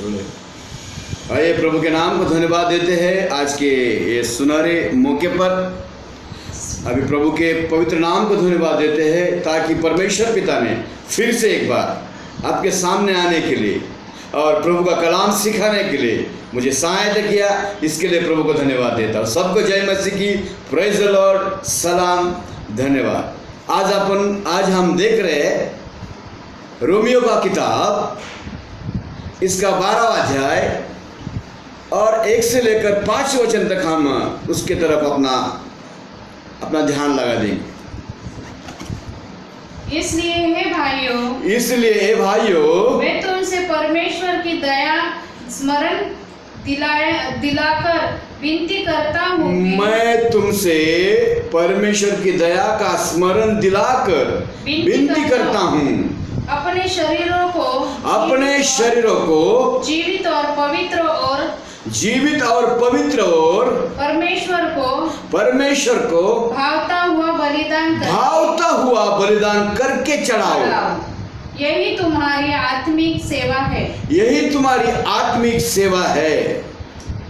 आइए प्रभु के नाम को धन्यवाद देते हैं आज के ये सुनहरे मौके पर। अभी प्रभु के पवित्र नाम को धन्यवाद देते हैं ताकि परमेश्वर पिता ने फिर से एक बार आपके सामने आने के लिए और प्रभु का कलाम सिखाने के लिए मुझे सहायता किया। इसके लिए प्रभु को धन्यवाद देता हूँ। सबको जय मसीह की, प्रेज द लॉर्ड, सलाम, धन्यवाद। आज हम देख रहे हैं रोमियो का किताब, इसका 12वां अध्याय और 1 से लेकर 5 वचन तक हम उसके तरफ अपना ध्यान लगा देंगे। इसलिए हे भाइयों, मैं तुमसे परमेश्वर की दया स्मरण दिलाकर विनती करता हूँ। मैं तुमसे परमेश्वर की दया का स्मरण दिलाकर विनती करता हूँ। अपने शरीरों को जीवित और पवित्र और परमेश्वर को भावता हुआ बलिदान करके चढ़ाओ। यही तुम्हारी आत्मिक सेवा है।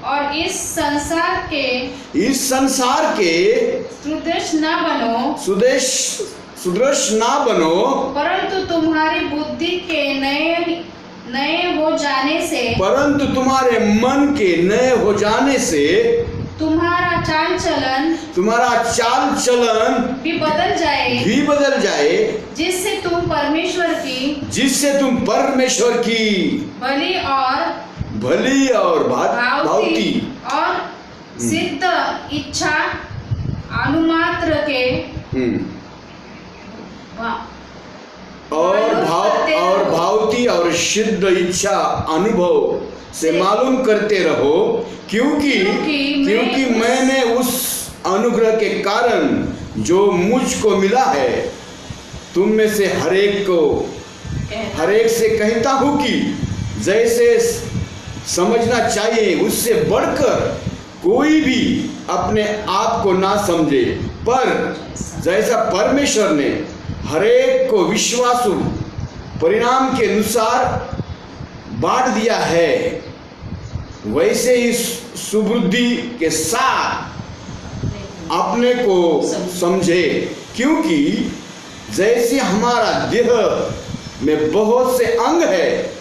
और इस संसार के सुदृश ना बनो, परंतु तुम्हारी बुद्धि के नए हो जाने से, परंतु तुम्हारे मन के नए हो जाने से तुम्हारा चाल चलन भी बदल जाए, जिससे तुम परमेश्वर की भली और भावती और सिद्ध इच्छा अनुमात्र के और भावती और सिद्ध इच्छा अनुभव से मालूम करते रहो, क्योंकि मैंने उस अनुग्रह के कारण जो मुझको मिला है तुम में से हर एक से कहता हूँ कि जैसे समझना चाहिए उससे बढ़कर कोई भी अपने आप को ना समझे, पर जैसा परमेश्वर ने हरेक को विश्वासु परिणाम के अनुसार बांट दिया है, वैसे ही सुबुद्धि के साथ अपने को समझे। क्योंकि जैसे हमारा देह में बहुत से अंग है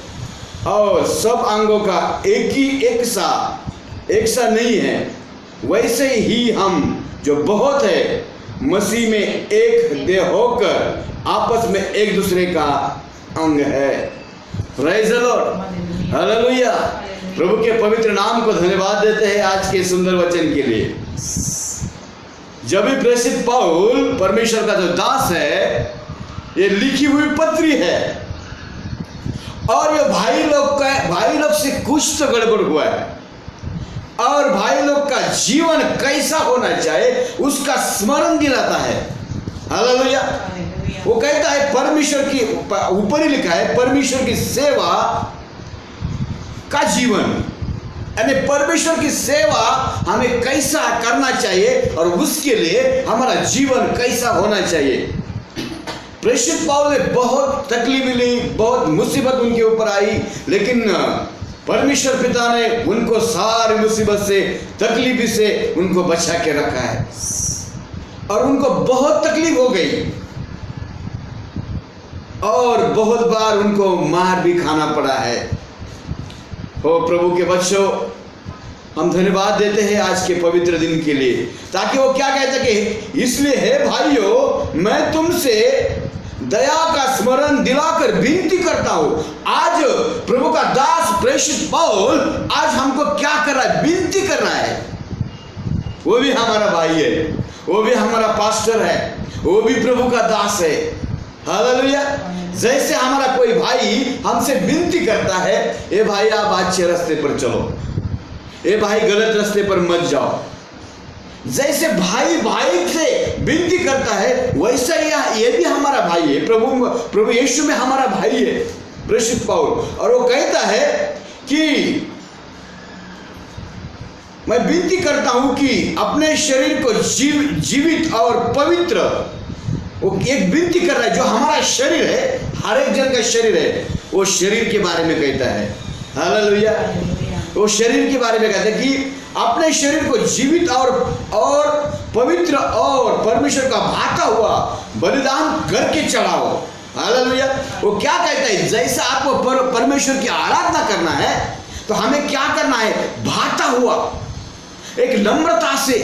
और सब अंगों का एक सा नहीं है, वैसे ही हम जो बहुत है मसीह में एक देह होकर आपस में एक दूसरे का अंग है। Praise the Lord, hallelujah. प्रभु के पवित्र नाम को धन्यवाद देते हैं आज के सुंदर वचन के लिए। जब भी प्रेषित पौल परमेश्वर का जो दास है, ये लिखी हुई पत्री है और ये भाई लोग से कुछ तो गड़बड़ हुआ है और भाई लोग का जीवन कैसा होना चाहिए उसका स्मरण दिलाता है। हालेलुया। वो कहता है परमेश्वर की, ऊपर ही लिखा है परमेश्वर की सेवा का जीवन, यानी परमेश्वर की सेवा हमें कैसा करना चाहिए और उसके लिए हमारा जीवन कैसा होना चाहिए। प्रेषित पौल ने बहुत तकलीफ मिली, बहुत मुसीबत उनके ऊपर आई, लेकिन परमेश्वर पिता ने उनको सारी मुसीबत से, तकलीफ से उनको बचा के रखा है और उनको बहुत तकलीफ हो गई और बहुत बार उनको मार भी खाना पड़ा है। ओ प्रभु के बच्चों, हम धन्यवाद देते हैं आज के पवित्र दिन के लिए, ताकि वो क्या कहते कि इसलिए हे भाइयों, मैं तुमसे दया का स्मरण दिलाकर विनती करता हूं। आज प्रभु का दास प्रेषित पौल आज हमको क्या कर रहा है? विनती कर रहा है। वो भी हमारा भाई है, वो भी हमारा पास्टर है, वो भी प्रभु का दास है। हालेलुया। जैसे हमारा कोई भाई हमसे विनती करता है, ए भाई आप अच्छे रास्ते पर चलो, ए भाई गलत रास्ते पर मत जाओ, जैसे भाई से विनती करता है, वैसा ये भी हमारा भाई है। प्रभु यीशु में हमारा भाई है प्रेषित पौल, और वो कहता है कि मैं विनती करता हूं कि अपने शरीर को जीवित और पवित्र, वो एक विनती कर रहा है। जो हमारा शरीर है, हर एक जन का शरीर है, वो शरीर के बारे में कहता है। हालेलुया। वो शरीर के बारे में कहते हैं कि अपने शरीर को जीवित और पवित्र और परमेश्वर का भाता हुआ बलिदान करके चढ़ाओ। हालेलुया। वो क्या कहता है, जैसा आपको परमेश्वर की आराधना करना है तो हमें क्या करना है, भाता हुआ, एक नम्रता से,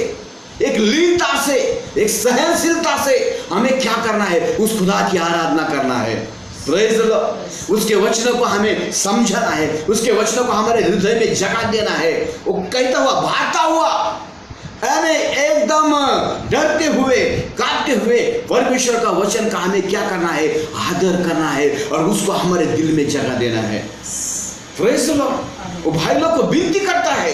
एक लीनता से, एक सहनशीलता से हमें क्या करना है, उस खुदा की आराधना करना है। Praise the Lord. उसके वचनों को हमें समझना है, उसके वचनों को हमारे हृदय में जगा देना है। वो कहता हुआ, भाता हुआ, यानी एकदम डरते हुए, कांपते हुए परमेश्वर का वचन का हमें क्या करना है, आदर करना है और उसको हमारे दिल में जगा देना है। Praise the Lord. वो भाई लोग को विनती करता है,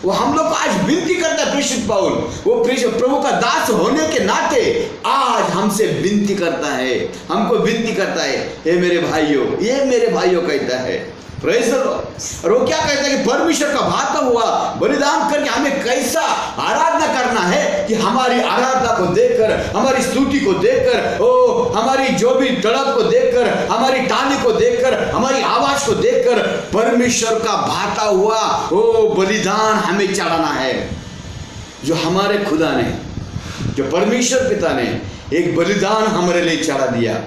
वो हम लोग को आज विनती करता है। प्रेषित पौल वो प्रभु का दास होने के नाते आज हमसे विनती करता है, हमको विनती करता है, ये मेरे भाइयों, ये मेरे भाइयों कहता है। Praise the Lord. और वो क्या कहता है कि परमेश्वर का भाता हुआ बलिदान करके हमें कैसा आराधना करना है कि हमारी आराधना को देखकर, हमारी स्तुति को देखकर, ओ हमारी जो भी तड़प को देखकर, हमारी ताली को देखकर, हमारी आवाज को देखकर परमेश्वर का भाता हुआ ओ बलिदान हमें चढ़ाना है। जो हमारे खुदा ने, जो परमेश्वर पिता ने एक बलिदान हमारे लिए चढ़ा दिया,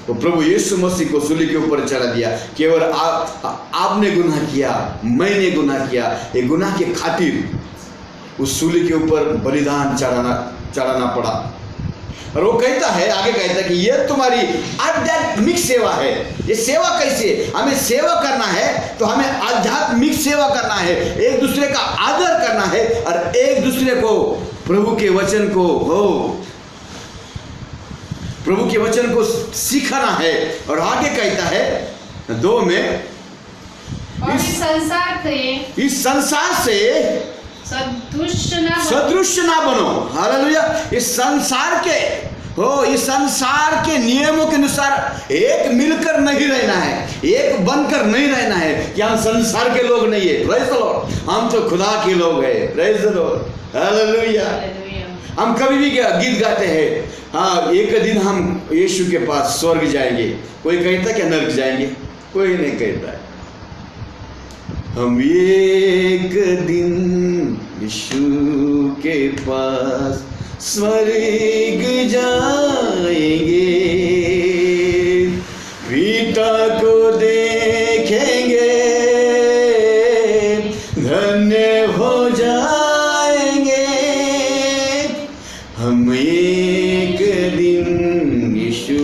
वो प्रभु यीशु मसीह को सूली के ऊपर चढ़ा दिया। केवल आपने गुनाह किया, मैंने गुनाह किया, ये गुनाह के खातिर उस सूली के ऊपर बलिदान चढ़ाना पड़ा। और वो कहता है, आगे कहता है कि ये तुम्हारी आध्यात्मिक सेवा है। ये सेवा कैसे, हमें सेवा करना है तो हमें आध्यात्मिक सेवा करना है, एक दूसरे का आदर करना है और एक दूसरे को प्रभु के वचन को प्रभु के वचन को सीखना है। और आगे कहता है 2 में, और इस संसार से सदृश ना बनो। हालेलुया। इस संसार के नियमों के अनुसार एक मिलकर नहीं रहना है, एक बनकर नहीं रहना है कि हम संसार के लोग नहीं है। Praise the Lord. हम तो खुदा के लोग हैं। Praise the Lord. हालेलुया। हम कभी भी गीत गाते हैं, हाँ एक दिन हम यीशु के पास स्वर्ग जाएंगे। कोई कहता है कि नरक जाएंगे? कोई नहीं कहता है। हम एक दिन यीशु के पास स्वर्ग जाएंगे, पिता को देखेंगे, धन्य हो जाएंगे। हम एक दिन यीशु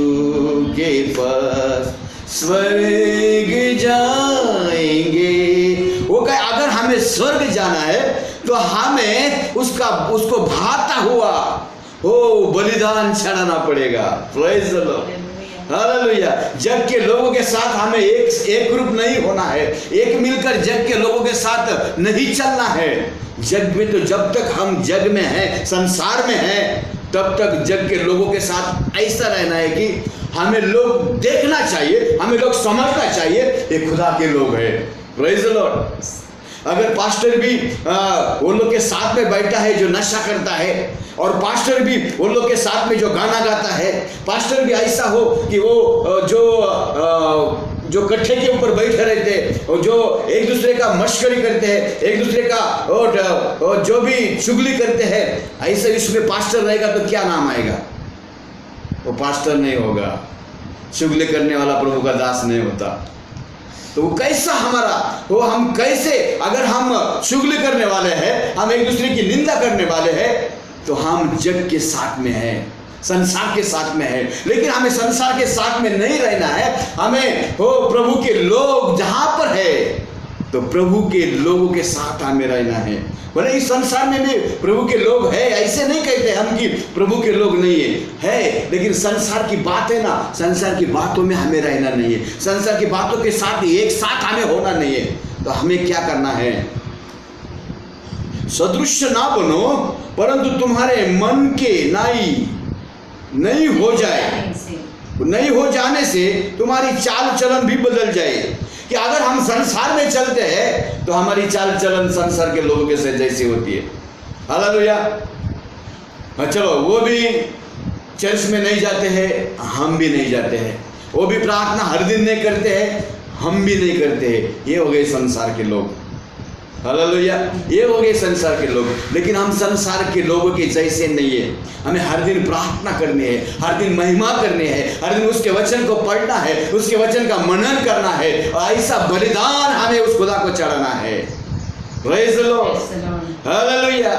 के पास स्वर्ग जाएंगे। वो कहे अगर हमें स्वर्ग जाना है तो हमें उसको भाता हुआ हो बलिदान चढ़ाना पड़ेगा। Praise the Lord. हालेलुया। जग के लोगों के साथ हमें एक ग्रुप नहीं होना है, एक मिलकर जग के लोगों के साथ नहीं चलना है। जग में तो जब तक हम जग में हैं, संसार में हैं, तब तक जग के लोगों के साथ ऐसा रहना है कि हमें लोग देखना चाहिए, हमें लोग समझना चाहिए ये खुदा के लोग हैं। Praise the Lord. अगर पास्टर भी वो लोग के साथ में बैठा है जो नशा करता है, और पास्टर भी वो लोग के साथ में जो गाना गाता है, पास्टर भी ऐसा हो कि वो जो कट्ठे के ऊपर बैठे रहते हैं और जो एक दूसरे का मश्करी करते हैं, एक दूसरे का और जो भी चुगली करते हैं, ऐसे इसमें पास्टर रहेगा तो क्या नाम आएगा? वो पास्टर नहीं होगा। चुगली करने वाला प्रभु का दास नहीं होता। तो वो कैसा हमारा, वो हम कैसे, अगर हम चुगली करने वाले हैं, हम एक दूसरे की निंदा करने वाले हैं, तो हम जग के साथ में हैं, संसार के साथ में है। लेकिन हमें संसार के साथ में नहीं रहना है, हमें हो प्रभु के लोग जहां पर है तो प्रभु के लोगों के साथ हमें रहना है। बोले इस संसार में भी प्रभु के लोग है, ऐसे नहीं कहते हम कि प्रभु के लोग नहीं है, लेकिन संसार की बात है ना, संसार की बातों में हमें रहना नहीं है, संसार की बातों के साथ एक साथ हमें होना नहीं है। तो हमें क्या करना है? सदृश ना बनो, परंतु तुम्हारे मन के नहीं हो जाए, नहीं हो जाने से तुम्हारी चाल चलन भी बदल जाए। कि अगर हम संसार में चलते हैं तो हमारी चाल चलन संसार के लोगों के से जैसी होती है। हालेलुया। चलो वो भी चर्च में नहीं जाते हैं, हम भी नहीं जाते हैं। वो भी प्रार्थना हर दिन नहीं करते हैं, हम भी नहीं करते हैं। ये हो गए संसार के लोग, हालेलुया, ये हो गए संसार के लोग। लेकिन हम संसार के लोगों के जैसे नहीं है। हमें हर दिन प्रार्थना करनी है, हर दिन महिमा करनी है, हर दिन उसके वचन को पढ़ना है, उसके वचन का मनन करना है, और ऐसा बलिदान हमें उस खुदा को चढ़ाना है। Praise the Lord, hallelujah.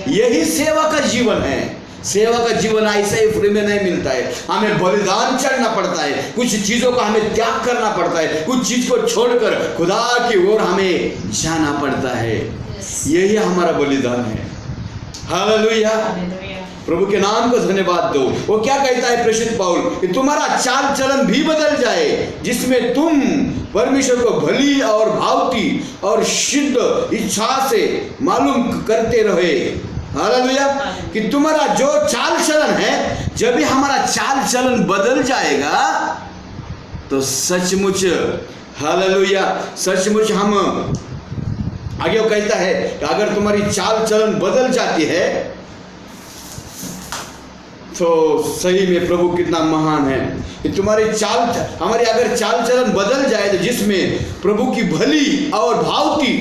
यही सेवा का जीवन है। सेवा का जीवन ऐसा ही फ्री में नहीं मिलता है। हमें बलिदान चढ़ना पड़ता है, कुछ चीजों का हमें त्याग करना पड़ता है, कुछ चीज को छोड़कर खुदा की ओर हमें जाना पड़ता है। यही हमारा बलिदान है। हालेलुया, प्रभु के नाम को धन्यवाद दो। वो क्या कहता है प्रेषित पौल कि तुम्हारा चाल चलन भी बदल जाए, जिसमें तुम परमेश्वर को भली और भावती और शुद्ध इच्छा से मालूम करते रहे। हालेलुया, कि तुम्हारा जो चाल चलन है, जब भी हमारा चाल चलन बदल जाएगा तो सचमुच, हालेलुया, सचमुच हम, आगे वो कहता है कि अगर तुम्हारी चाल चलन बदल जाती है तो सही में प्रभु कितना महान है कि तुम्हारी हमारी अगर चाल चलन बदल जाए तो जिसमें प्रभु की भली और भावती,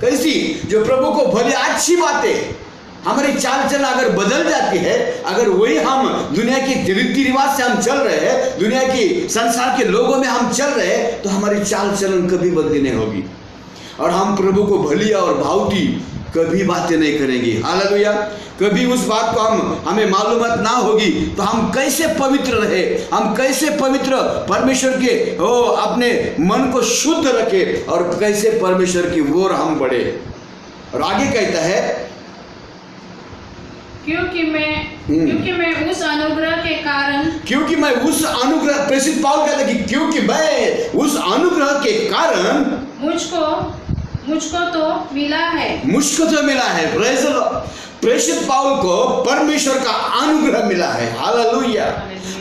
कैसी, जो प्रभु को भली अच्छी बातें, हमारी चाल चलन अगर बदल जाती है, अगर वही हम दुनिया के रीति रिवाज से हम चल रहे हैं, दुनिया की संसार के लोगों में हम चल रहे हैं, तो हमारी चाल चलन कभी बदली नहीं होगी और हम प्रभु को भली और भावती कभी बातें नहीं करेंगे। हालेलुया, कभी उस बात को हमें मालूमात ना होगी तो हम कैसे पवित्र रहे, हम कैसे पवित्र परमेश्वर के अपने मन को शुद्ध रखे और कैसे परमेश्वर की ओर हम बढ़े। और आगे कहता है क्योंकि मैं उस अनुग्रह के कारण, क्योंकि मैं उस अनुग्रह, प्रेषित पौल कहता है कि क्योंकि मैं उस अनुग्रह के कारण मुझको तो मिला है, मुझको तो मिला है। प्रेज़ द लॉर्ड, प्रेषित पौल को परमेश्वर का अनुग्रह मिला है। हालेलुया,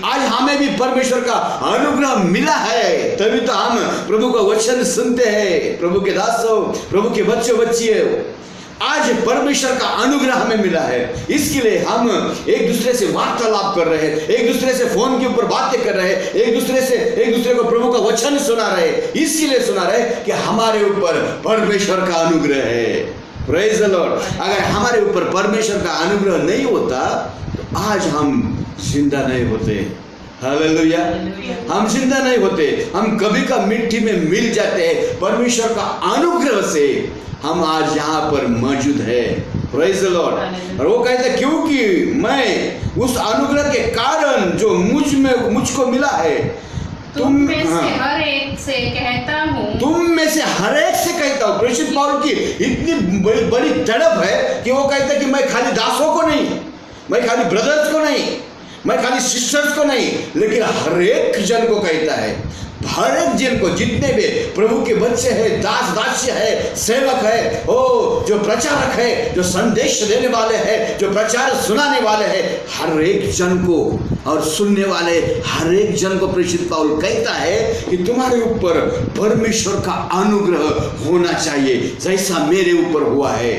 आज हमें भी परमेश्वर का अनुग्रह मिला है, तभी तो हम प्रभु का वचन सुनते हैं। प्रभु के दासों, प्रभु के बच्चों बच्चियों, आज परमेश्वर का अनुग्रह हमें मिला है। इसके लिए हम एक दूसरे से वार्तालाप कर रहे हैं, एक दूसरे से फोन के ऊपर बातें कर रहे हैं, एक दूसरे को प्रभु का वचन सुना रहे, इसलिए सुना रहे कि हमारे ऊपर परमेश्वर का अनुग्रह है। प्रेज़ द लॉर्ड, अगर हमारे ऊपर परमेश्वर का अनुग्रह नहीं होता तो आज हम जिंदा नहीं होते। हालेलुया, हम जिंदा नहीं होते, हम कभी का मिट्टी में मिल जाते हैं। परमेश्वर का अनुग्रह से हम आज यहाँ पर मौजूद है। प्रेज़ द लॉर्ड, और वो कहते हैं क्योंकि मैं उस अनुग्रह के कारण जो मुझको मिला है, तुम में से हर एक से कहता हूँ, तुम में से हर एक से कहता हूँ। प्रेषित पौल की इतनी बड़ी तड़प है कि वो कहता है कि मैं खाली दासों को नहीं, मैं खाली ब्रदर्स को नहीं, मैं खाली सिस्टर्स को नहीं, लेकिन हर एक जन को कहता है, हर एक जन को, जितने भी प्रभु के बच्चे हैं, दास दास्य है, सेवक है, जो प्रचारक है, जो संदेश देने वाले हैं, जो प्रचार सुनाने वाले हैं, हर एक जन को और सुनने वाले हर एक जन को प्रेषित पौल कहता है कि तुम्हारे ऊपर परमेश्वर का अनुग्रह होना चाहिए जैसा मेरे ऊपर हुआ है।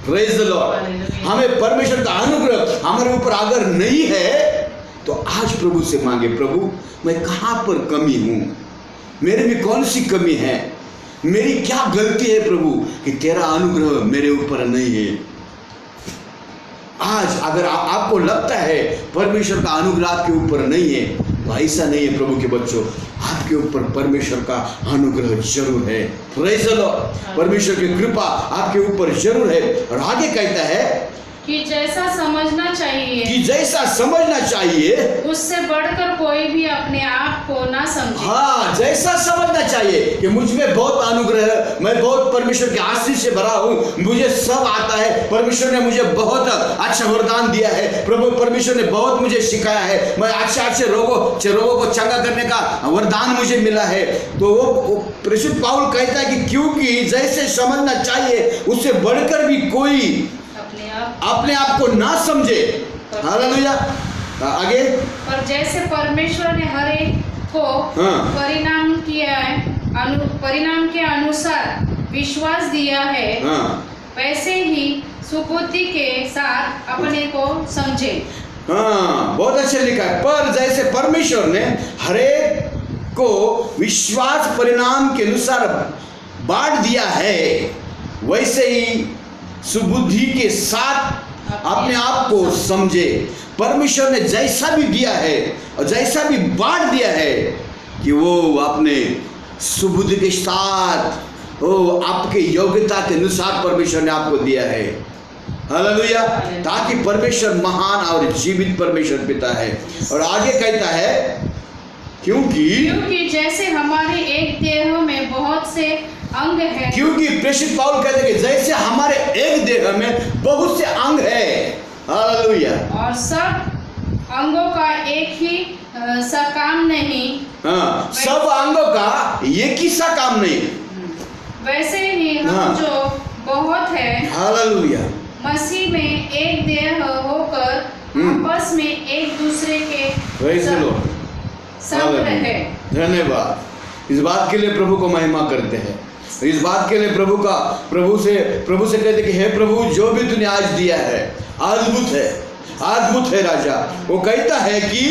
प्रेज़ द लॉर्ड, हमें परमेश्वर का अनुग्रह हमारे ऊपर अगर नहीं है तो आज प्रभु से मांगे, प्रभु मैं कहाँ पर कमी हूँ, मेरे में कौन सी कमी है, मेरी क्या गलती है प्रभु कि तेरा अनुग्रह मेरे ऊपर नहीं है। आज अगर आपको लगता है परमेश्वर का अनुग्रह आपके ऊपर नहीं है तो ऐसा नहीं है प्रभु के बच्चों, आपके ऊपर परमेश्वर का अनुग्रह जरूर है। प्रेज़ द लॉर्ड, परमेश्वर की कृपा आपके ऊपर जरूर है। और आगे कहता है कि जैसा समझना चाहिए उससे बढ़कर कोई भी अपने आप को ना समझे। हाँ, जैसा समझना चाहिए कि मुझ में बहुत अनुग्रह है, मैं बहुत परमेश्वर के आशीष से भरा हूँ, मुझे सब आता है, परमेश्वर ने मुझे बहुत अच्छा वरदान दिया है, प्रभु परमेश्वर ने बहुत मुझे सिखाया है, मैं अच्छे रोगों को चंगा करने का वरदान मुझे मिला है। तो वो प्रेषित पौल कहता है कि क्योंकि जैसे समझना चाहिए उससे बढ़कर भी कोई अपने आप को ना समझे। हालेलुया, आगे, पर जैसे परमेश्वर ने हर एक को परिणाम के अनुसार विश्वास दिया है, वैसे ही सुबुद्धि के साथ अपने को समझे। हाँ, बहुत अच्छा लिखा है। पर जैसे परमेश्वर ने हर एक को विश्वास परिणाम के अनुसार बांट दिया है, वैसे ही सुबुद्धि के साथ अपने आप को समझे। परमेश्वर ने जैसा भी दिया है और जैसा भी बांट दिया है कि वो अपने सुबुद्धि के साथ, वो आपके योग्यता के अनुसार परमेश्वर ने आपको दिया है। हालेलुया। ताकि परमेश्वर महान और जीवित परमेश्वर पिता है। और आगे कहता है क्योंकि जैसे हमारे एक देह में बहुत से अंग है, क्योंकि प्रेषित पौल कहते हैं कि जैसे हमारे एक देह में बहुत से अंग है। हालेलुया। और सब अंगों का एक ही सा काम नहीं। हाँ, सब अंगों का एक ही सा काम नहीं। वैसे ही हम जो बहुत है, हालेलुया, मसीह में एक देह होकर आपस में एक दूसरे के सब है। धन्यवाद। इस बात के लिए प्रभु को महिमा करते हैं। इस बात के लिए प्रभु से कहते कि हे प्रभु, जो भी तूने आज दिया है अद्भुत है राजा। वो कहता है कि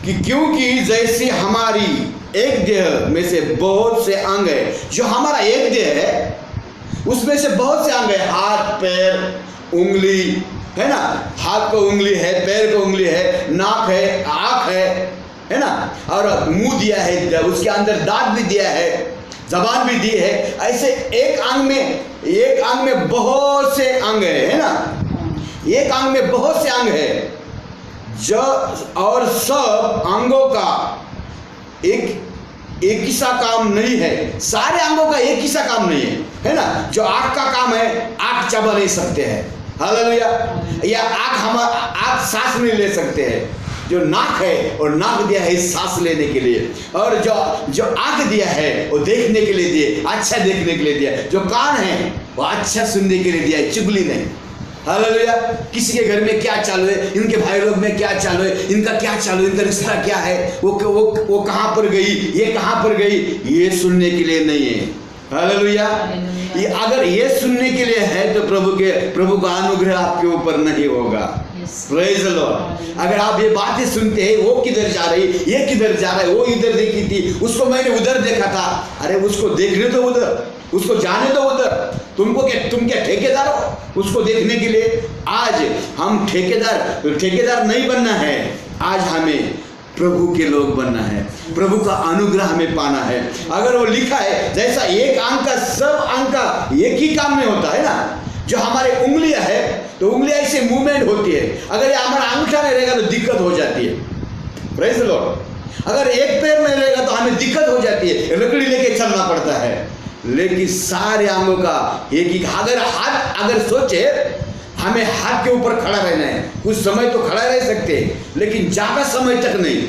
क्योंकि जैसे हमारी एक देह में से बहुत से अंग है, जो हमारा एक देह है उसमें से बहुत से अंग है, हाथ पैर उंगली है ना, हाथ को उंगली है, पैर को उंगली है, नाक है, आँख है ना, और मुंह दिया है, उसके अंदर दांत भी दिया है, जबान भी दी है। ऐसे एक अंग में बहुत से अंग है ना, एक अंग में बहुत से अंग है जो, और सब अंगों का एक ही सा काम नहीं है। सारे अंगों का एक ही सा काम नहीं है ना। जो आँख का काम है, आँख चबा नहीं सकते हैं। हालेलुया। या आँख सांस नहीं ले सकते हैं। जो नाक है, और नाक दिया है सांस लेने के लिए, और जो आँख दिया है वो देखने के लिए दिए, अच्छा देखने के लिए दिया। जो कान है वो अच्छा सुनने के लिए दिया है, चुगली नहीं। हालेलुया। किसी के घर में क्या चालू है, इनके भाई लोग में क्या चालू है, इनका क्या चालू है, इनका रिश्ता क्या है, वो कहाँ पर गई, ये कहाँ पर गई, ये सुनने के लिए नहीं है। हालेलुया। ये अगर ये सुनने के लिए है तो प्रभु का अनुग्रह आपके ऊपर नहीं होगा। Praise the Lord. अगर आप ये बातें सुनते हैं, वो किधर जा रही, ये किधर जा रहा है, वो इधर देखी थी, उसको मैंने उधर देखा था, अरे उसको देखने दो उधर, उसको जाने दो उधर। तुम क्या ठेकेदार हो उसको देखने के लिए? आज हम ठेकेदार नहीं बनना है। आज हमें प्रभु के लोग बनना है, प्रभु का अनुग्रह हमें पाना है। अगर वो लिखा है जैसा एक अंग का, सब अंग का एक ही काम में होता है ना। जो हमारे उंगलियां है तो उंगलियां ऐसे मूवमेंट होती है। अगर ये हमारा अंगूठा नहीं रहेगा तो दिक्कत हो जाती है। Praise the Lord. अगर एक पैर नहीं रहेगा तो हमें दिक्कत हो जाती है, लकड़ी लेके चलना पड़ता है। लेकिन सारे अंगों का एक ही, अगर सोचे हमें हाथ के ऊपर खड़ा रहना है, कुछ समय तो खड़ा रह सकते हैं, लेकिन ज्यादा समय तक नहीं।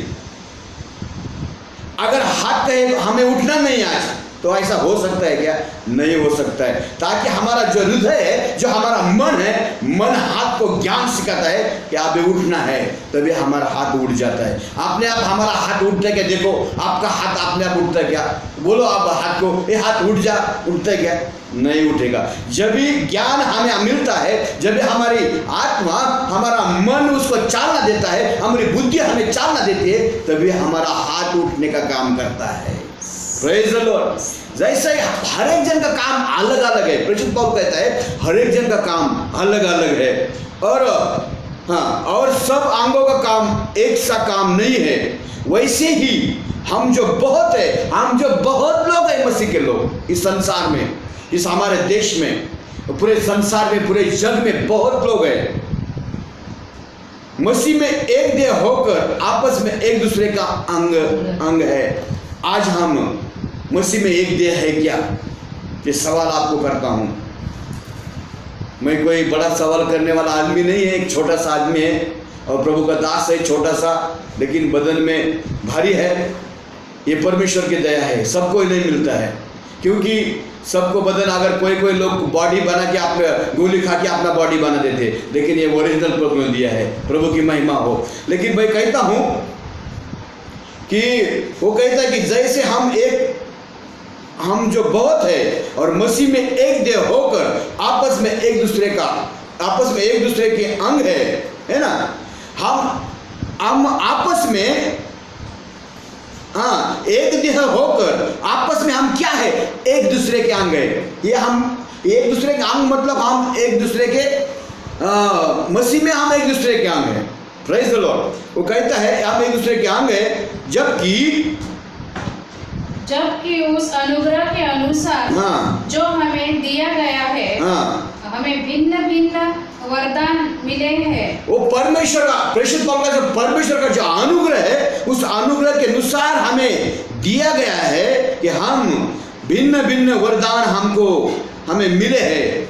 अगर हाथ कहे हमें उठना नहीं आज, तो ऐसा हो सकता है क्या? नहीं हो सकता है। ताकि हमारा जो हृदय है, जो हमारा मन है, मन हाथ को ज्ञान सिखाता है कि आप उठना है, तभी हमारा हाथ उठ जाता है। अपने आप हमारा हाथ उठता है क्या? देखो आपका हाथ अपने आप उठता है क्या? बोलो आप हाथ को, ये हाथ उठ जा, उठता है क्या? नहीं उठेगा। जब भी ज्ञान हमें मिलता है, जब हमारी आत्मा, हमारा मन उसको चालना देता है, हमारी बुद्धि हमें चालना देती है, तभी हमारा हाथ उठने का काम करता है। Praise the Lord. जैसे हर एक जन का काम अलग अलग है। प्रेषित पौल कहता है हर एक जन का काम अलग अलग है, और सब अंगों का काम एक सा काम नहीं है। वैसे ही हम जो बहुत है, हम जो बहुत लोग हैं मसीह के लोग इस संसार में, इस हमारे देश में, पूरे संसार में, पूरे जग में बहुत लोग हैं। मसीह में एक देह होकर आपस में एक दूसरे का अंग है। आज हम मसीह में एक देह है क्या? ये सवाल आपको करता हूं। मैं कोई बड़ा सवाल करने वाला आदमी नहीं है, एक छोटा सा आदमी है और प्रभु का दास है, छोटा सा, लेकिन बदन में भारी है। ये परमेश्वर की दया है, सबको नहीं मिलता है। क्योंकि सबको बदन, अगर कोई लोग बॉडी बना के, आप गोली खा के अपना बॉडी बना देते, लेकिन ये ओरिजिनल प्रभु ने दिया है। प्रभु की महिमा हो। लेकिन मैं कहता हूं कि वो कहता है कि जैसे हम जो बहुत है और मसीह में एक देह होकर आपस में एक दूसरे के अंग है ना। हम आपस में हाँ, एक देह होकर आपस में हम क्या है, एक दूसरे के अंग है। ये हम एक दूसरे के अंग मतलब हम एक दूसरे के मसीह में हम एक दूसरे के अंग है। Praise the Lord. वो कहता है हम एक दूसरे के अंग है, जबकि उस अनुग्रह के अनुसार हाँ, जो हमें दिया गया है, हाँ, हमें भिन्न भिन्न वरदान मिले हैं। वो परमेश्वर का, प्रेषित पौलुस का परमेश्वर का जो अनुग्रह है, उस अनुग्रह के अनुसार हमें दिया गया है कि हम भिन्न भिन्न वरदान हमें मिले हैं।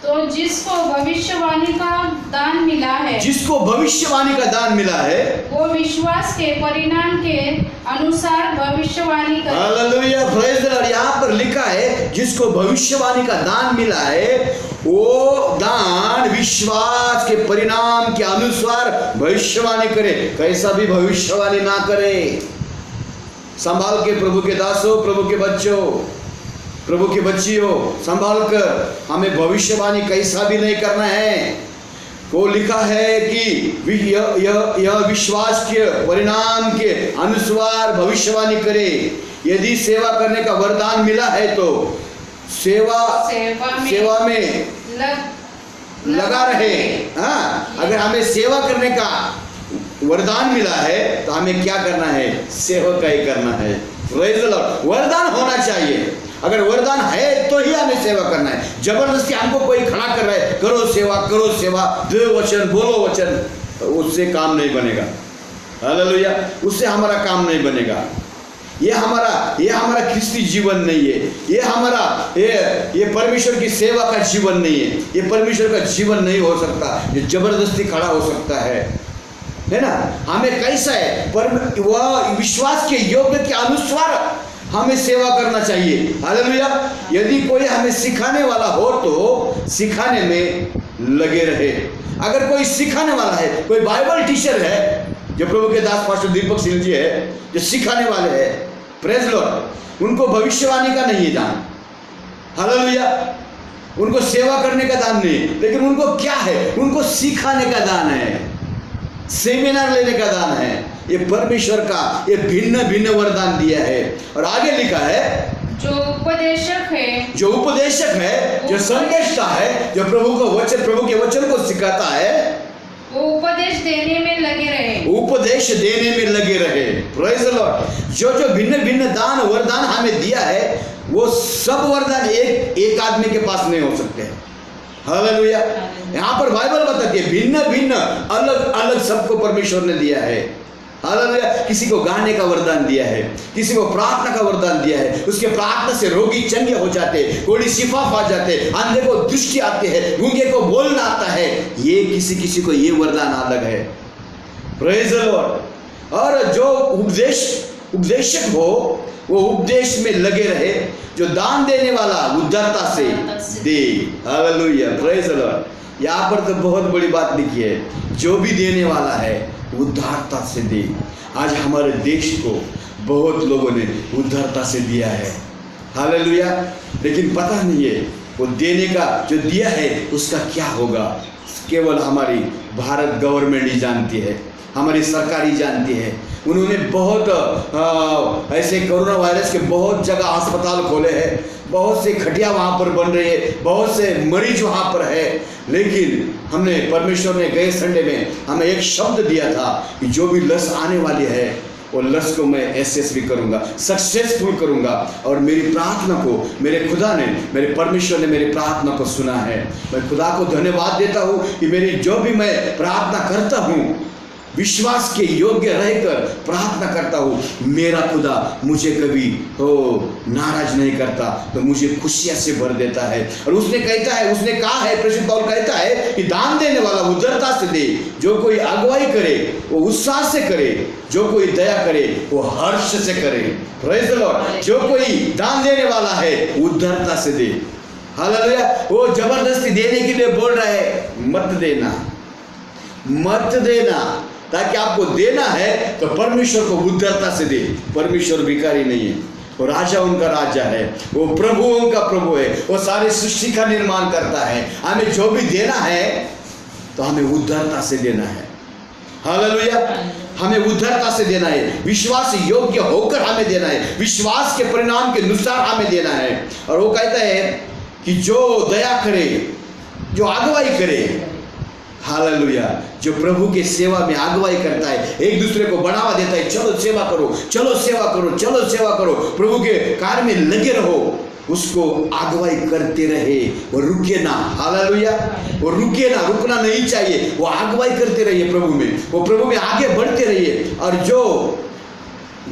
तो जिसको भविष्यवाणी का दान मिला है, जिसको भविष्यवाणी का दान मिला है, वो विश्वास के परिणाम के अनुसार भविष्यवाणी करे। Hallelujah, praise the Lord. यहाँ पर लिखा है जिसको भविष्यवाणी का दान मिला है, वो दान विश्वास के परिणाम के अनुसार भविष्यवाणी करे। कैसा भी भविष्यवाणी ना करे। संभाल के प्रभु के दासों, प्रभु के बच्चों, प्रभु की बच्चियों, संभाल कर हमें भविष्यवाणी कैसा भी नहीं करना है। वो लिखा है कि यह विश्वास के परिणाम के अनुसार भविष्यवाणी करे। यदि सेवा करने का वरदान मिला है तो सेवा में लगा रहे। हाँ, अगर हमें सेवा करने का वरदान मिला है तो हमें क्या करना है, सेवा ही करना है। Praise the Lord. वरदान होना चाहिए। अगर वरदान है तो ही हमें सेवा करना है। जबरदस्ती हमको कोई खड़ा कर रहा है, करो सेवा, दो वचन बोलो वचन, तो उससे काम नहीं बनेगा। हालेलुया, उससे हमारा काम नहीं बनेगा। ये हमारा ख्रिस्ती जीवन नहीं है। ये परमेश्वर की सेवा का जीवन नहीं है। ये परमेश्वर का जीवन नहीं हो सकता। ये जबरदस्ती खड़ा हो सकता है ना। हमें कैसा है, वह विश्वास के योग्य के अनुसार हमें सेवा करना चाहिए। हालेलुया। यदि कोई हमें सिखाने वाला हो तो सिखाने में लगे रहे। अगर कोई सिखाने वाला है, कोई बाइबल टीचर है, जो प्रभु के दास पास्टर दीपक सिंह जी है, जो सिखाने वाले हैं, प्रेज लॉर्ड, उनको भविष्यवाणी का नहीं है दान। हालेलुया। उनको सेवा करने का दान नहीं, लेकिन उनको क्या है, उनको सिखाने का दान है, सेमिनार लेने का दान है। ये परमेश्वर का ये भिन्न भिन्न वरदान दिया है। और आगे लिखा है जो उपदेशक है, जो संदेशता है, जो प्रभु के वचन को सिखाता है, वो उपदेश देने में लगे रहे। Praise the Lord. जो भिन्न भिन्न दान वरदान हमें दिया है, वो सब वरदान एक आदमी के पास नहीं हो सकते। हालेलुया। यहाँ पर बाइबल बताती है भिन्न भिन्न अलग अलग सबको परमेश्वर ने दिया है। हालेलुया। किसी को गाने का वरदान दिया है, किसी को प्रार्थना का वरदान दिया है। उसके प्रार्थना से रोगी चंगे हो जाते, कोड़ी शिफा पा जाते, अंधे को दृष्टि आती है, गूंगे को बोलना आता है। ये किसी को ये वरदान अलग है। Praise the Lord. और जो उपदेशक हो, वो उपदेश में लगे रहे। जो दान देने वाला उदारता से दे। Hallelujah, praise the Lord. यहाँ पर तो बहुत बड़ी बात लिखी है, जो भी देने वाला है उदारता से दे। आज हमारे देश को बहुत लोगों ने उदारता से दिया है। हालेलुया। लेकिन पता नहीं है वो देने का जो दिया है उसका क्या होगा, केवल हमारी भारत गवर्नमेंट ही जानती है, हमारी सरकार ही जानती है। उन्होंने बहुत ऐसे कोरोना वायरस के बहुत जगह अस्पताल खोले हैं, बहुत से खटिया वहाँ पर बन रही है, बहुत से मरीज वहाँ पर है। लेकिन हमने परमेश्वर ने गए संडे में हमें एक शब्द दिया था कि जो भी लस आने वाली है वो लस को मैं यशस्वी करूँगा, सक्सेसफुल करूँगा। और मेरी प्रार्थना को मेरे खुदा ने, मेरे परमेश्वर ने मेरी प्रार्थना को सुना है। मैं खुदा को धन्यवाद देता हूँ कि मेरी जो भी मैं प्रार्थना करता हूँ, विश्वास के योग्य रहकर प्रार्थना करता हूँ, मेरा खुदा मुझे कभी नाराज नहीं करता, तो मुझे खुशियाँ से भर देता है। और उसने कहा है, प्रेषित पौलुस कहता है कि दान देने वाला उदारता से दे। जो कोई अगुवाई करे वो उत्साह से करे, जो कोई दया करे वो हर्ष से करे। Praise the Lord. जो कोई दान देने वाला है उदारता से दे। हालेलुया। वो जबरदस्ती देने के लिए बोल रहा है, मत देना। ताकि आपको देना है तो परमेश्वर को उदारता से दे। परमेश्वर भिखारी नहीं है, वो राजा उनका राजा है, वो प्रभु उनका प्रभु है, वो सारी सृष्टि का निर्माण करता है। हमें जो भी देना है तो हमें उदारता से देना है। हालेलुया। हमें उद्धरता से देना है, विश्वास योग्य होकर हमें देना है, विश्वास के परिणाम के अनुसार हमें देना है। और वो कहता है कि जो दया करे, जो अगुवाई करे, हालेलुया, जो प्रभु के सेवा में अगुवाई करता है, एक दूसरे को बढ़ावा देता है, चलो सेवा करो, चलो सेवा करो, चलो सेवा करो, प्रभु के कार्य में लगे रहो, उसको अगुवाई करते रहे, वो रुके ना। हालेलुया, वो रुके ना, रुकना नहीं चाहिए, वो अगुवाई करते रहिए प्रभु में, वो प्रभु में आगे बढ़ते रहिए। और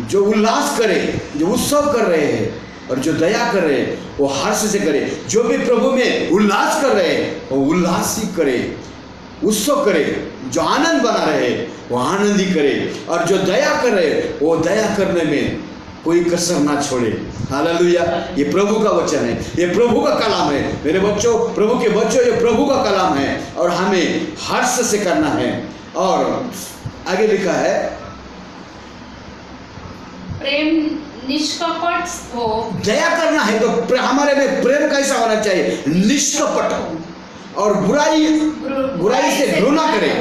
जो उल्लास करे, जो उत्सव कर रहे हैं और जो दया कर रहे हैं वो हर्ष से करे। जो भी प्रभु में उल्लास कर रहे हैं वो उल्लास ही करे, उत्सव करे। जो आनंद बना रहे वो आनंद ही करे, और जो दया कर रहे वो दया करने में कोई कसर ना छोड़े। हालेलुया, ये प्रभु का वचन है, ये प्रभु का कलाम है मेरे बच्चों, प्रभु के बच्चों, ये प्रभु का कलाम है और हमें हर्ष से करना है। और आगे लिखा है, प्रेम निष्कपट हो। दया करना है तो हमारे में प्रेम कैसा होना चाहिए? निष्कपट, और बुराई से घृणा करे।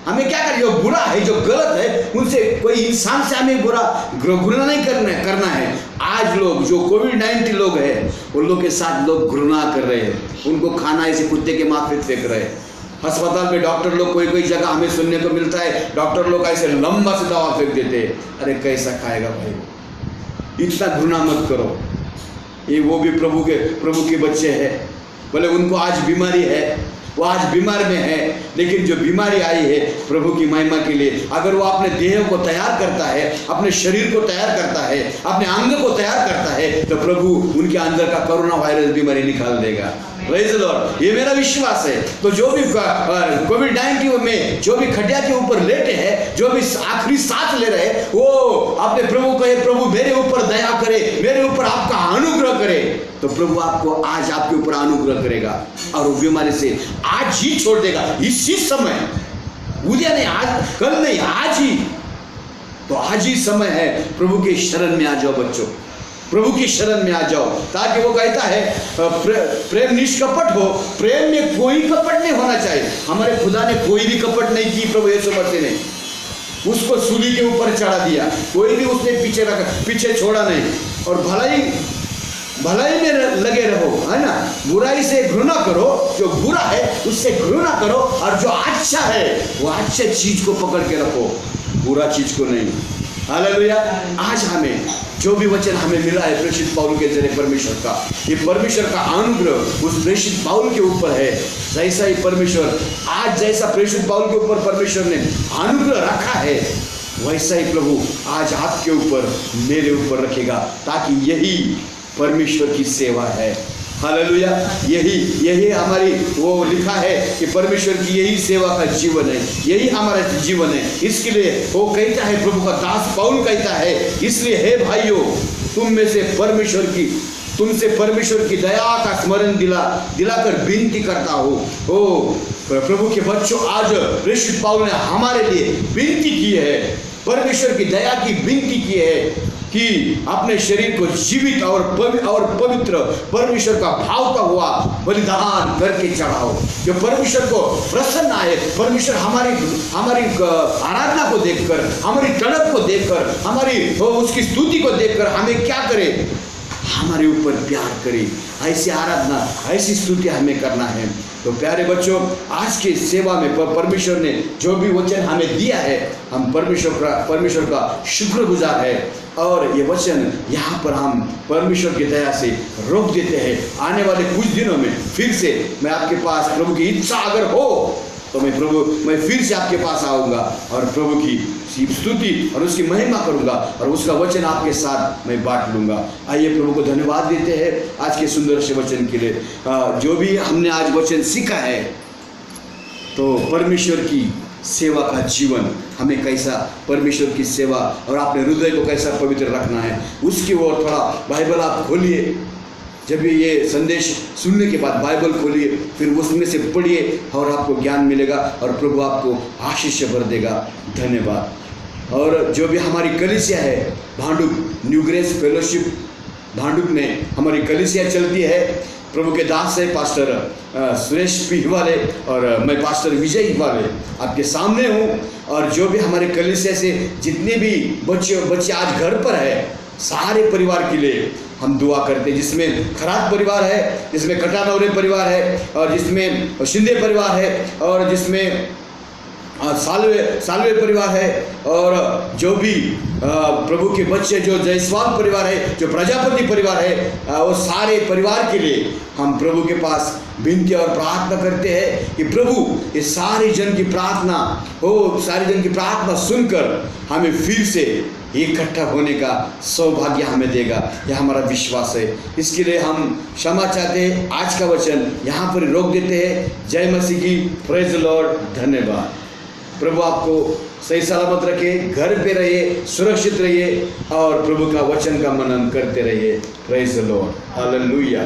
हमें क्या करें? जो बुरा है, जो गलत है, उनसे, कोई इंसान से हमें घृणा नहीं करना है। आज लोग जो कोविड-19 लोग हैं, उन लोग के साथ लोग घृणा कर रहे हैं, उनको खाना ऐसे कुत्ते के माफिक फेंक रहे हैं। अस्पताल में डॉक्टर लोग, कोई जगह हमें सुनने को मिलता है, डॉक्टर लोग ऐसे लंबा से दवा फेंक देते हैं। अरे कैसा खाएगा भाई? इतना घृणा मत करो। ये वो भी प्रभु के बच्चे हैं, बोले उनको आज बीमारी है, वो आज बीमार में है, लेकिन जो बीमारी आई है प्रभु की महिमा के लिए, अगर वो अपने देह को तैयार करता है, अपने शरीर को तैयार करता है, अपने अंग को तैयार करता है, तो प्रभु उनके अंदर का कोरोना वायरस बीमारी निकाल देगा। प्रेज़ द लॉर्ड, ये मेरा विश्वास है। तो जो भी कोविड-19 में जो भी खटिया के ऊपर लेटे हैं, जो भी आखिरी सांस ले रहे हैं, वो अपने प्रभु को, प्रभु मेरे ऊपर दया करे, मेरे ऊपर आपका अनुग्रह करे, तो प्रभु आपको आज आपके ऊपर अनुग्रह करेगा और वो बीमारी से आज ही छोड़ देगा, इसी समय, उद्या नहीं, आज कल नहीं, आज ही। तो आज ही समय है, प्रभु के शरण में आ जाओ बच्चों, प्रभु की शरण में आ जाओ, ताकि वो कहता है प्रेम निष्कपट हो। प्रेम में कोई कपट नहीं होना चाहिए। हमारे खुदा ने कोई भी कपट नहीं की, प्रभु यीशु मसीह ने उसको सूली के ऊपर चढ़ा दिया, कोई भी उसने पीछे छोड़ा नहीं। और भलाई में लगे रहो, है ना, बुराई से घृणा करो, जो बुरा है उससे घृणा करो, और जो अच्छा है वो अच्छे चीज को पकड़ के रखो, बुरा चीज को नहीं। हालेलुया। आज हमें जो भी वचन हमें मिला है प्रेषित पाउल के जरिए परमेश्वर का, ये परमेश्वर का अनुग्रह उस प्रेषित पाउल के ऊपर है। जैसा ही परमेश्वर, आज जैसा प्रेषित पाउल के ऊपर परमेश्वर ने अनुग्रह रखा है, वैसा ही प्रभु आज आपके ऊपर, मेरे ऊपर रखेगा, ताकि यही परमेश्वर की सेवा है। हालेलुया। यही हमारी, वो लिखा है कि परमेश्वर की यही सेवा का जीवन है, यही हमारा जीवन है। इसके लिए वो कहता है, प्रभु का दास पौल कहता है, इसलिए हे भाइयों, तुमसे परमेश्वर की दया का स्मरण दिलाकर विनती करता हूँ। ओ प्रभु के बच्चों, आज प्रेषित पौल ने हमारे लिए विनती की है, परमेश्वर की दया की विनती की है कि अपने शरीर को जीवित और पवित्र परमेश्वर का भावता हुआ बलिदान करके चढ़ाओ, जो परमेश्वर को प्रसन्न आए। परमेश्वर हमारी आराधना को देखकर, हमारी तड़प को देखकर, हमारी उसकी स्तुति को देखकर हमें क्या करे? हमारे ऊपर प्यार करे। ऐसी आराधना, ऐसी स्तुति हमें करना है। तो प्यारे बच्चों, आज की सेवा में परमेश्वर ने जो भी वचन हमें दिया है, हम परमेश्वर का शुक्रगुजार है। और ये वचन यहाँ पर हम परमेश्वर की दया से रोक देते हैं। आने वाले कुछ दिनों में फिर से मैं आपके पास, प्रभु की इच्छा अगर हो तो मैं फिर से आपके पास आऊँगा और प्रभु की स्तुति और उसकी महिमा करूँगा और उसका वचन आपके साथ मैं बांट लूँगा। आइए प्रभु को धन्यवाद देते हैं आज के सुंदर से वचन के लिए। जो भी हमने आज वचन सीखा है, तो परमेश्वर की सेवा का जीवन, हमें कैसा परमेश्वर की सेवा और अपने हृदय को कैसा पवित्र रखना है, उसकी ओर थोड़ा बाइबल आप खोलिए। जब भी ये संदेश सुनने के बाद बाइबल खोलिए, फिर उसमें से पढ़िए और आपको ज्ञान मिलेगा और प्रभु आपको आशीष भर देगा। धन्यवाद। और जो भी हमारी कलीसिया है, Bhandup new grace fellowship Bhandup में हमारी कलीसिया चलती है। प्रभु के दास है पास्टर सुरेश पी वाले और मैं पास्टर विजय वाले आपके सामने हूँ। और जो भी हमारे कलीसिया से जितने भी बच्चे आज घर पर है, सारे परिवार के लिए हम दुआ करते हैं। जिसमें खराब परिवार है, जिसमें कटानौरे परिवार है, और जिसमें शिंदे परिवार है, और जिसमें सालवे परिवार है, और जो भी प्रभु के बच्चे जो जायसवाल परिवार है, जो प्रजापति परिवार है, वो सारे परिवार के लिए हम प्रभु के पास विनती और प्रार्थना करते हैं कि प्रभु ये सारे जन की प्रार्थना हो, सारे जन की प्रार्थना सुनकर हमें फिर से इकट्ठा होने का सौभाग्य हमें देगा, यह हमारा विश्वास है। इसके लिए हम क्षमा चाहते हैं। आज का वचन यहाँ पर रोक देते हैं। जय मसीह की, प्रेज द लॉर्ड, धन्यवाद। प्रभु आपको सही सलामत रखे, घर पे रहिए, सुरक्षित रहिए और प्रभु का वचन का मनन करते रहिए। Praise the Lord, hallelujah.